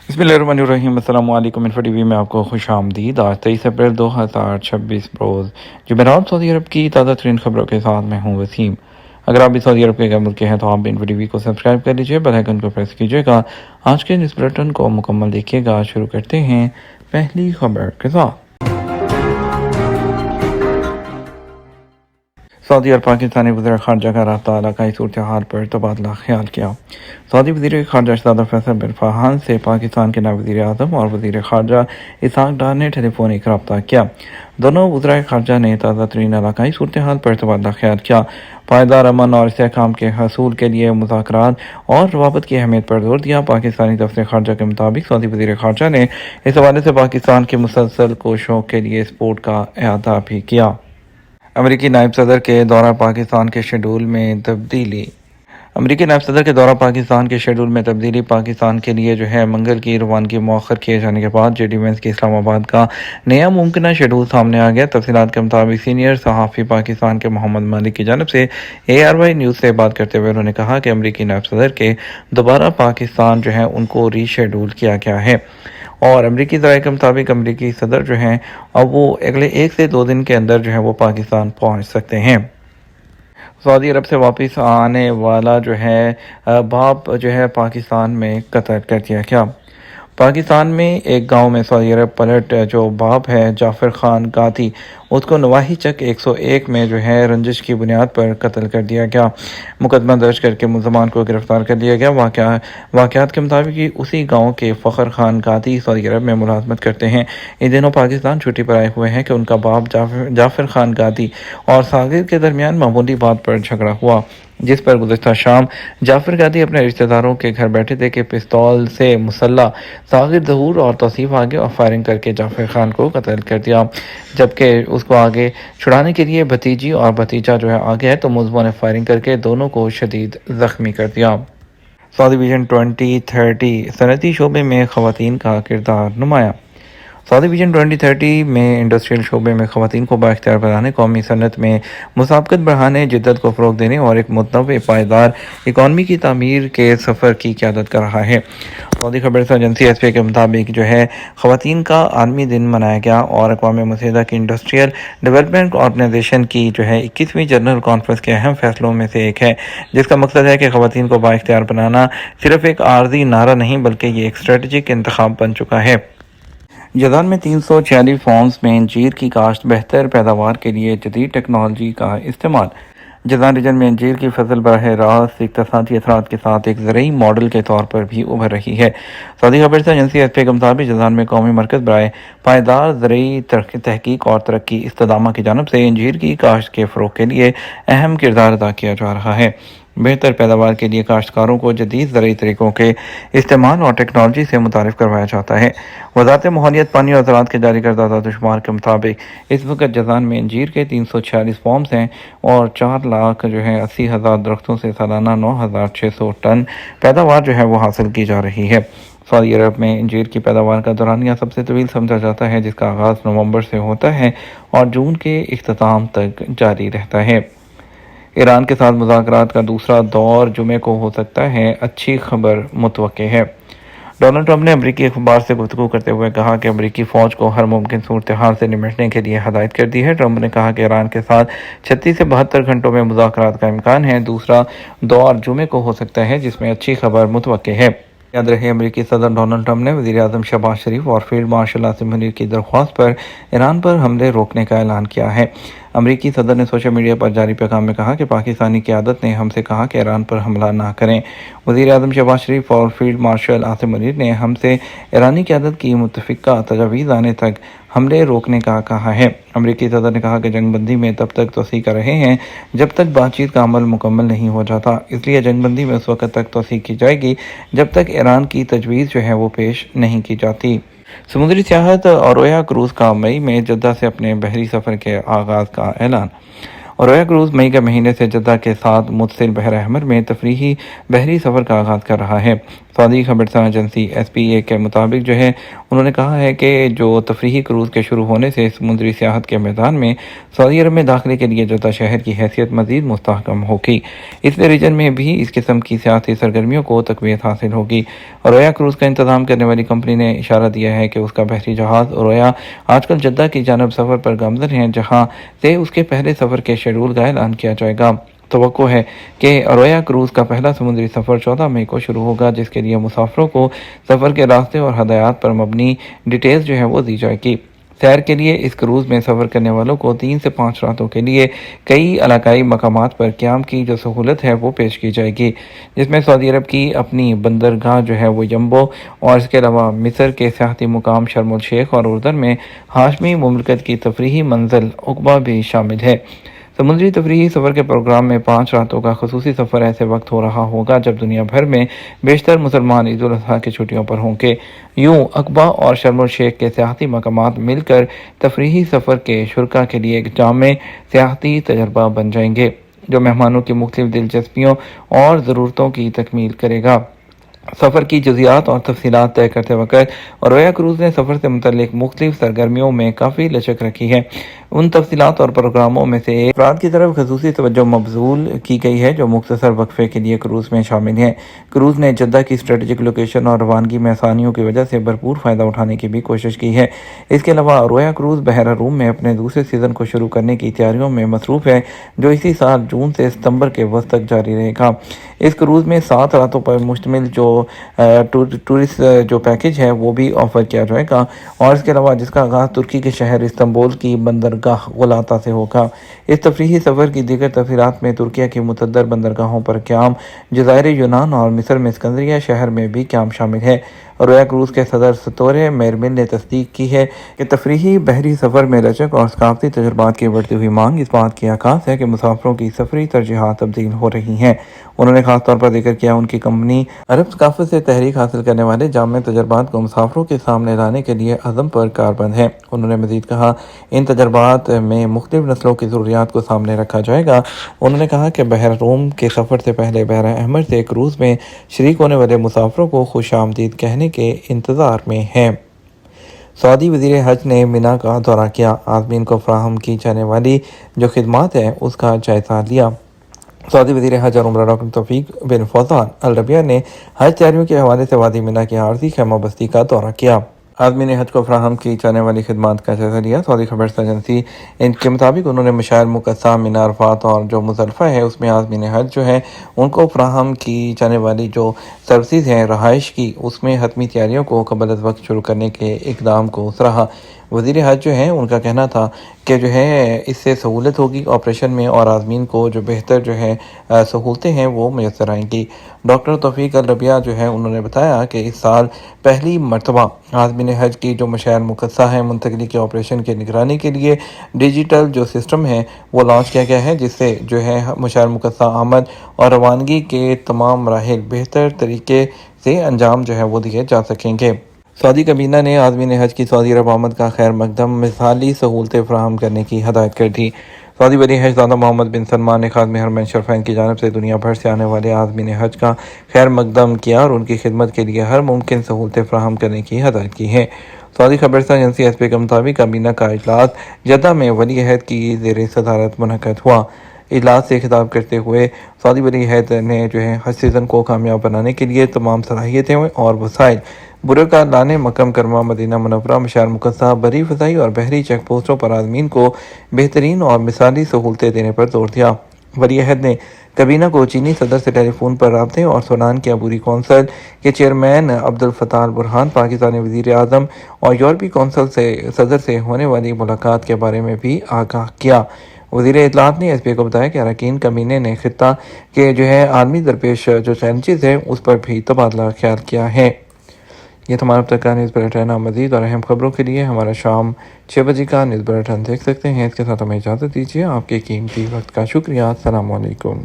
बिस्मिल्लाहिर्रहमानिर्रहीम। अस्सलाम वालेकुम। इन्फो टीवी में आपको खुश आमदीद। आज 23 अप्रैल 2026 रोज़ जुमेरात सऊदी अरब की ताज़ा तरीन खबरों के साथ मैं हूँ वसीम। अगर आप भी सऊदी अरब के मुल्क के हैं तो आप इन्फो टीवी को सब्सक्राइब कर लीजिए, बेल आइकन को प्रेस कीजिएगा। आज के न्यूज़ बुलेटिन को मुकम्मल देखिएगा। शुरू करते हैं पहली खबर के साथ। सऊदी और पाकिस्तानी वज़ीर ख़ारजा का रब्ता इलाकाई सूरत हाल पर तबादला ख्याल किया। सऊदी वज़ीर ख़ारजा शहज़ादा फैसल बिन फरहान से पाकिस्तान के नायब वज़ीर आज़म और वज़ीर ख़ारजा इसहाक़ डार ने टेलीफोनिक रब्ता किया। दोनों वज़राए ख़ारजा ने ताज़ा तरीन इलाकाई सूरत हाल पर तबादला ख्याल किया। पायदार अमन और इस्तेहकाम के हसूल के लिए मुज़ाकरात और रवाबत की अहमियत पर जोर दिया। पाकिस्तानी दफ्तर ख़ारजा के मुताबिक सऊदी वज़ीर ख़ारजा ने इस हवाले से पाकिस्तान की मुसलसल कोशिशों के लिए सपोर्ट का अहाता भी किया। अमरीकी नायब सदर के दौरा पाकिस्तान के शेड्यूल में तब्दीली। अमरीकी नायब सदर के दौरा पाकिस्तान के शेड्यूल में तब्दीली पाकिस्तान के लिए मंगल की रवानगी मौखर किए जाने के बाद जेडी वेंस की इस्लामाबाद का नया मुमकिन शेड्यूल सामने आ गया। तफसीलात के मुताबिक सीनियर सहाफ़ी पाकिस्तान के मोहम्मद मालिक की जानब से ARY न्यूज़ से बात करते हुए उन्होंने कहा कि अमरीकी नायब सदर के दोबारा पाकिस्तान उनको रीशेड्यूल किया गया है और अमरीकी ज़राए के मुताबिक अमरीकी सदर अब वो अगले 1 से 2 दिन के अंदर वो पाकिस्तान पहुंच सकते हैं। सऊदी अरब से वापस आने वाला बाप पाकिस्तान में कत्ल कर दिया गया। पाकिस्तान में एक गांव में सऊदी अरब पलट जो बाप है जाफर खान गाती, उसको नवाही चक 101 में रंजिश की बुनियाद पर कत्ल कर दिया गया। मुकदमा दर्ज करके मुलजमान को गिरफ्तार कर लिया गया। वाक़यात के मुताबिक उसी गांव के फ़खर खान गाती सऊदी अरब में मुलाजमत करते हैं। इन दिनों पाकिस्तान छुट्टी पर आए हुए हैं कि उनका बाप जाफर खान गाती और सागिर के दरमियान मामूली बात पर झगड़ा हुआ, जिस पर गुज़श्ता शाम जाफर गादी अपने रिश्तेदारों के घर बैठे थे कि पिस्तौल से मुसल्ला सागिर ज़हूर और तौसीफ आ गए और फायरिंग करके जाफर खान को कत्ल कर दिया। जबकि उसको आगे छुड़ाने के लिए भतीजी और भतीजा आ गया तो मुलज़मों ने फायरिंग करके दोनों को शदीद ज़ख्मी कर दिया। सऊदी विजन 2030 सनती शोबे में ख़वातीन का किरदार नुमाया। सऊदी विजन 2030 में इंडस्ट्रियल शोबे में ख़वातीन को बाख्तियार बनाने, कौमी सनत में मुसाबकत बढ़ाने, जिद्दत को फ़रोग़ देने और एक मुतनव्वि पायदार इकॉनमी की तामीर के सफ़र की क़यादत कर रहा है। सऊदी खबर एजेंसी SPA के मुताबिक ख़वातीन का आलमी दिन मनाया गया और अक़वाम मुत्तहिदा की इंडस्ट्रियल डेवलपमेंट ऑर्गेनाइजेशन की 21वीं जनरल कॉन्फ्रेंस के अहम फैसलों में से एक है, जिसका मकसद है कि ख़वातीन को बाख्तियार बनाना सिर्फ़ एक आर्जी नारा नहीं बल्कि ये एक स्ट्रेटजिक इंतखाब बन चुका है। जदान में 346 फार्म्स में अंजीर की काश्त, बेहतर पैदावार के लिए जदीद टेक्नोलॉजी का इस्तेमाल। जदान रीजन में अंजीर की फसल बराह रास्त इक़्तिसादी असरात के साथ एक ज़रूरी मॉडल के तौर पर भी उभर रही है। सऊदी खबर एजेंसी SPA के मुताबिक जदान में कौमी मरकज़ बराह पायदार ज़रूरी तहकीक और तरक्की इस्तदामा की जानब से अंजीर की काश्त के फ़रोग़ के लिए अहम किरदार अदा किया जा रहा है। बेहतर पैदावार के लिए काश्तकारों को जदीद ज़रूरी तरीक़ों के इस्तेमाल और टेक्नोलॉजी से मुतारिफ़ करवाया जाता है। वज़ारत माहौलियात, पानी और ज़राअत के जारी करदा दादोशुमार के मुताबिक इस वक्त जज़ान में अंजीर के 346 फार्म्स हैं और 4,80,000 दरख्तों से सालाना 9,600 टन पैदावार वो हासिल की जा रही है। सऊदी अरब में अंजीर की पैदावार का दौरानिया सबसे तवील समझा जाता है, जिसका आगाज़ नवंबर से होता है और जून के इख्तिताम तक जारी रहता है। ईरान के साथ मुज़ाकरात का दूसरा दौर जुमे को हो सकता है, अच्छी खबर मुतवक्के है। डोनाल्ड ट्रंप ने अमरीकी अखबार से गुफ्तगू करते हुए कहा कि अमरीकी फ़ौज को हर मुमकिन सूरत हाल से निपटने के लिए हदायत कर दी है। ट्रंप ने कहा कि ईरान के साथ 36 से 72 घंटों में मुज़ाकरात का इम्कान है। दूसरा दौर जुमे को हो सकता है, जिसमें अच्छी खबर मुतवक्के है। याद रहे, अमरीकी सदर डोनाल्ड ट्रंप ने वज़ीर आज़म शहबाज शरीफ और फील्ड मार्शल आसिम मुनीर की दरख्वास्त पर ईरान पर हमले रोकने का ऐलान किया है। अमरीकी सदर ने सोशल मीडिया पर जारी पैगाम में कहा कि पाकिस्तानी क़यादत ने हमसे कहा कि ईरान पर हमला ना करें। वज़ीर आज़म शहबाज शरीफ और फील्ड मार्शल आसिम मुनीर ने हमसे ईरानी क़यादत की मुतफ़िक़ा तजावीज़ आने तक हमले रोकने का कहा है। अमरीकी सदर ने कहा कि जंगबंदी में तब तक तोसी कर रहे हैं जब तक बातचीत का अमल मुकम्मल नहीं हो जाता, इसलिए जंगबंदी में उस वक़्त तक तोसी की जाएगी जब तक ईरान की तजवीज़ वो पेश नहीं की जाती। समुद्री सियाहत औरोया क्रूज़ का मई में जद्दा से अपने बहरी सफ़र के आगाज़ का ऐलान। औरोया क्रूज़ मई के महीने से जद्दा के साथ मुत्तसिल बहर अहमर में तफरीही बहरी सफ़र का आगाज़ कर रहा है। सऊदी खबर एजेंसी SPA के मुताबिक انہوں نے کہا ہے کہ جو تفریحی کروز کے شروع ہونے سے سمندری سیاحت کے میدان میں سعودی عرب میں داخلے کے لیے جدہ شہر کی حیثیت مزید مستحکم ہوگی، اس سے ریجن میں بھی اس قسم کی سیاحتی سرگرمیوں کو تقویت حاصل ہوگی۔ رویا کروز کا انتظام کرنے والی کمپنی نے اشارہ دیا ہے کہ اس کا بحری جہاز رویا آج کل جدہ کی جانب سفر پر گامزن ہے، جہاں سے اس کے پہلے سفر کے شیڈول کا اعلان کیا جائے گا۔ توقع ہے کہ رویا کروز کا پہلا سمندری سفر 14 مئی کو شروع ہوگا، جس کے لیے مسافروں کو سفر کے راستے اور ہدایات پر مبنی ڈیٹیلز وہ دی جائے گی۔ سیر کے لیے اس کروز میں سفر کرنے والوں کو 3 سے 5 راتوں کے لیے کئی علاقائی مقامات پر قیام کی جو سہولت ہے وہ پیش کی جائے گی، جس میں سعودی عرب کی اپنی بندرگاہ وہ یمبو اور اس کے علاوہ مصر کے سیاحتی مقام شرم الشیخ اور اردن میں ہاشمی مملکت کی تفریحی منزل عقبہ بھی شامل ہے۔ سمندری تفریحی سفر کے پروگرام میں 5 راتوں کا خصوصی سفر ایسے وقت ہو رہا ہوگا جب دنیا بھر میں بیشتر مسلمان عید الاضحیٰ کی چھٹیوں پر ہوں گے۔ یوں عقبہ اور شرم الشیخ کے سیاحتی مقامات مل کر تفریحی سفر کے شرکاء کے لیے ایک جامع سیاحتی تجربہ بن جائیں گے، جو مہمانوں کی مختلف دلچسپیوں اور ضرورتوں کی تکمیل کرے گا۔ سفر کی جزیات اور تفصیلات طے کرتے وقت رویا کروز نے سفر سے متعلق مختلف سرگرمیوں میں کافی لچک رکھی ہے۔ ان تفصیلات اور پروگراموں میں سے ایک افراد کی طرف خصوصی توجہ مبذول کی گئی ہے جو مختصر وقفے کے لیے کروز میں شامل ہیں۔ کروز نے جدہ کی اسٹریٹجک لوکیشن اور روانگی میں آسانیوں کی وجہ سے بھرپور فائدہ اٹھانے کی بھی کوشش کی ہے۔ اس کے علاوہ رویا کروز بحیرہ روم میں اپنے دوسرے سیزن کو شروع کرنے کی تیاریوں میں مصروف ہے، جو اسی سال جون سے ستمبر کے وسط تک جاری رہے گا۔ اس کروز میں 7 راتوں پر مشتمل ٹورسٹ جو پیکیج ہے وہ بھی آفر کیا جائے گا، اور اس کے علاوہ جس کا آغاز ترکی کے شہر استنبول کی بندرگاہ غلاتا سے ہوگا۔ اس تفریحی سفر کی دیگر تفصیلات میں ترکیہ کی متعدد بندرگاہوں پر قیام، جزائر یونان اور مصر میں اسکندریہ شہر میں بھی قیام شامل ہے۔ رویا کروز کے صدر ستورے میرمل نے تصدیق کی ہے کہ تفریحی بحری سفر میں لچک اور ثقافتی تجربات کی بڑھتی ہوئی مانگ اس بات کی عکاس ہے کہ مسافروں کی سفری ترجیحات تبدیل ہو رہی ہیں۔ انہوں نے خاص طور پر ذکر کیا ان کی کمپنی عرب ثقافت سے تحریک حاصل کرنے والے جامع تجربات کو مسافروں کے سامنے لانے کے لیے عزم پر کاربند ہے۔ انہوں نے مزید کہا ان تجربات میں مختلف نسلوں کی ضروریات کو سامنے رکھا جائے گا۔ انہوں نے کہا کہ بحر روم کے سفر سے پہلے بحر احمر سے کروز میں شریک ہونے والے مسافروں کو خوش آمدید کہنے کے انتظار میں ہیں۔ سعودی وزیر حج نے مینا کا دورہ کیا، عازمین کو فراہم کی جانے والی جو خدمات ہیں اس کا جائزہ لیا۔ سعودی وزیر حج اور عمرہ ڈاکٹر توفیق بن فوزان الربیہ نے حج تیاریوں کے حوالے سے وادی مینا کی عارضی خیمہ بستی کا دورہ کیا۔ عازمین حج کو فراہم کی جانے والی خدمات کا جائزہ لیا۔ سعودی خبر ایجنسی ان کے مطابق انہوں نے مشاعر مقصہ، مینا عرفات اور جو مزدلفہ ہے اس میں عازمین حج ہیں ان کو فراہم کی جانے والی جو سروسز ہیں رہائش کی، اس میں حتمی تیاریوں کو قبل از وقت شروع کرنے کے اقدام کو سراہا۔ وزیر حج ان کا کہنا تھا کہ اس سے سہولت ہوگی آپریشن میں اور عازمین کو جو بہتر سہولتیں ہیں وہ میسر آئیں گی۔ ڈاکٹر توفیق الربیہ انہوں نے بتایا کہ اس سال پہلی مرتبہ عازمین حج کی جو مشاعر مقصہ ہیں منتقلی کے آپریشن کی نگرانی کے لیے ڈیجیٹل جو سسٹم ہے وہ لانچ کیا گیا ہے، جس سے مشاعر مقصہ آمد اور روانگی کے تمام مراحل بہتر طریقے سے انجام وہ دیے جا سکیں گے۔ سعودی کابینہ نے عازمین حج کی سعودی عرب آمد کا خیر مقدم مثالی سہولتیں فراہم کرنے کی ہدایت کر دی۔ سعودی ولی عہد زادہ محمد بن سلمان نے خادم حرمین شریفین کی جانب سے دنیا بھر سے آنے والے عازمین حج کا خیر مقدم کیا اور ان کی خدمت کے لیے ہر ممکن سہولتیں فراہم کرنے کی ہدایت کی ہے۔ سعودی خبر ایجنسی ایس پی کے مطابق کابینہ کا اجلاس جدہ میں ولی عہد کی زیر صدارت منعقد ہوا۔ اجلاس سے خطاب کرتے ہوئے سعودی ولی عہد نے حج سیزن کو کامیاب بنانے کے لیے تمام صلاحیتیں اور وسائل بروکار لانے مکہ مکرمہ، مدینہ منورہ، مشاعر مقصہ، بری فضائی اور بحری چیک پوسٹوں پر عازمین کو بہترین اور مثالی سہولتیں دینے پر زور دیا۔ ولی عہد نے کابینہ کو چینی صدر سے ٹیلی فون پر رابطے اور سوڈان کے عبوری کونسل کے چیئرمین عبدالفتاح البرہان، پاکستانی وزیر اعظم اور یورپی کونسل صدر سے ہونے والی ملاقات کے بارے میں بھی آگاہ کیا۔ وزیر اطلاعات نے ایس پی کو بتایا کہ اراکین کابینہ نے خطہ کے عالمی درپیش جو چیلنجز ہیں اس پر بھی تبادلہ خیال کیا ہے۔ یہ تمام اب تک کا نیوز بلیٹن۔ مزید اور اہم خبروں کے لیے ہمارا شام 6 بجے کا نیوز بلیٹن دیکھ سکتے ہیں۔ اس کے ساتھ ہمیں اجازت دیجیے۔ آپ کے قیمتی وقت کا شکریہ۔ السلام علیکم۔